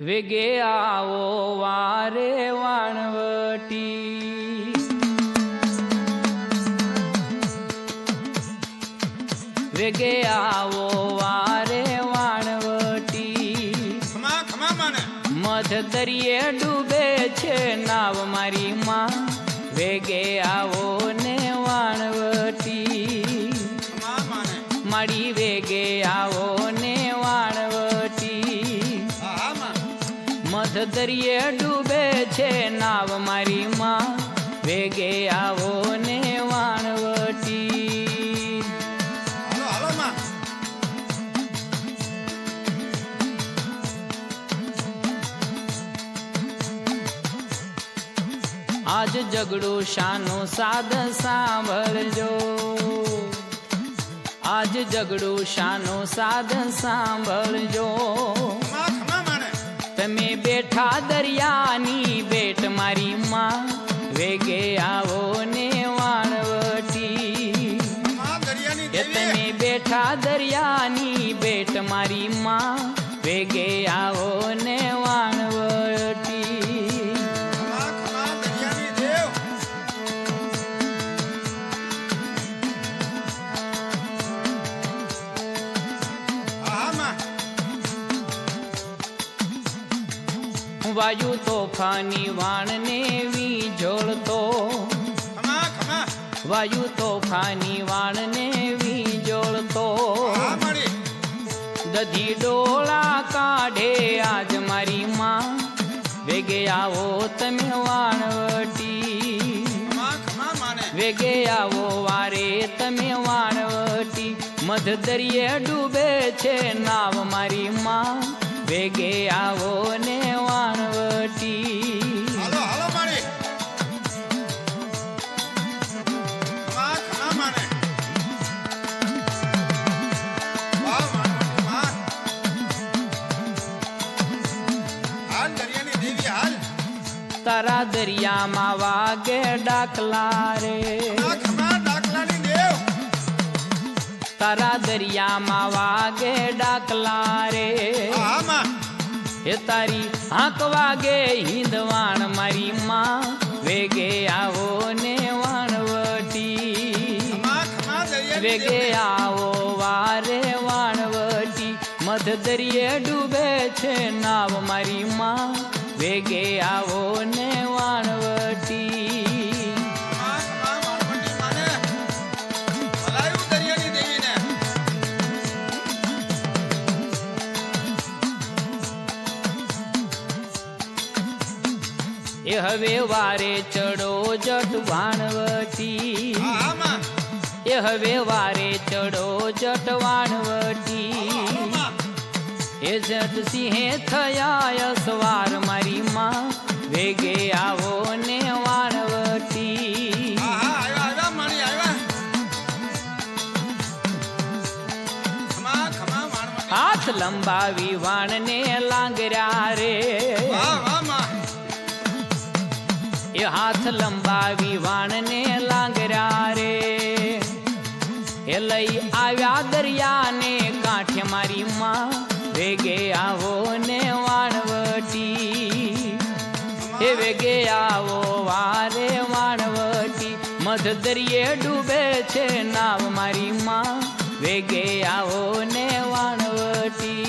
વેગે આવો વારે વાણવટી, વેગે આવો વારે વાણવટી, મધ દરિયે ડૂબે છે નાવ મારી માં, વેગે આવો ને વાણવટી, મારી વેગે આવો ને વાણવટી, મધ દરિયે ડૂબે છે નાવ મારી માં, વેગે આવો ને વાણવટી. આજ ઝઘડું શાનું સાધન સાંભળજો, આજ ઝઘડું શાનું સાધન સાંભળજો, તમે બેઠા દરિયાની બેટ મારી માં, વેગે આવો ને વાણવટી, તમે બેઠા દરિયાની બેટ મારી માં, વેગે આવો ને વાણવટી. વાયુ તોફાની વાણને વીજોળતો, વાયુ તોફાની વાણને વીજોળતો, દધી ડોળા કાઢે આજ મારી માં, વેગે આવો તમે વાણવટી, વેગે આવો વારે તમે વાણવટી, મધ દરિયે ડૂબે છે નાવ મારી માં, વેગે આવો ને વાણવટી. તારા દરિયામાં વાગે ડાકલા રે, તારા દરિયામાં વાગે ડાકલા રે, એ તારી હાંક વાગે હિંદવાણ મારી માં, વેગે આવો ને વાણવટી, વેગે આવો વારે વાણવટી, મધ દરિયે ડૂબે છે નાવ મારી માં, વેગે આવો ને વાણવટી. એ હવે વારે ચડો જટ વાણવટી, એ હવે વારે ચડો જટ વાણવટી, એ જટ સિંહે થયા સવાર મારી માં, વેગે આવો ને વાણવટી. હાથ લંબાવી વાણને લાંગર્યા રે, એ હાથ લંબાવી વાણને લાંગર્યા રે, એ લઈ આવ્યા દરિયાને કાંઠે મારી માં, વેગે આવો ને વાણવટી, એ વેગે આવો વારે વાણવટી, મધ દરિયે ડૂબે છે નાવ મારી માં, વેગે આવો ને વાણવટી.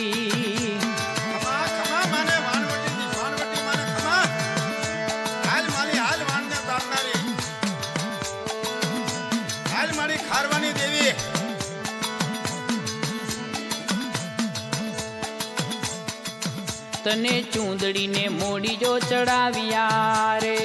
તને ચૂંદડીને મોડી જો ચડાવ્યા રે,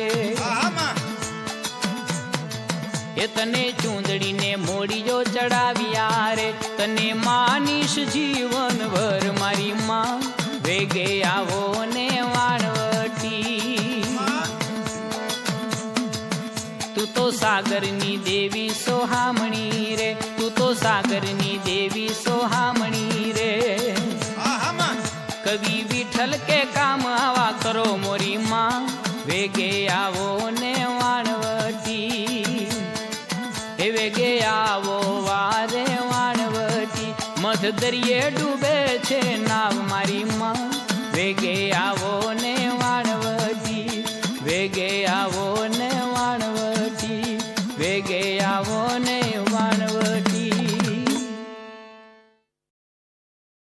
એ તને ચૂંદડીને મોડી જો ચડાવ્યા રે, તને માનીશ જીવન ભર મારી માં, વેગે આવો ને વાણવટી. તું તો સાગરની દેવી સોહામણી રે, તું તો સાગરની દેવી સોહામણી રે, કવિ વિઠ્ઠલ કે કામ આવા કરો મોરી માં, વેગે આવો ને વાણવટી, એ વેગે આવો વારે વાણવટી, મધ દરિયે ડૂબે છે નાવ મારી માં, વેગે આવો વેગે આવો ને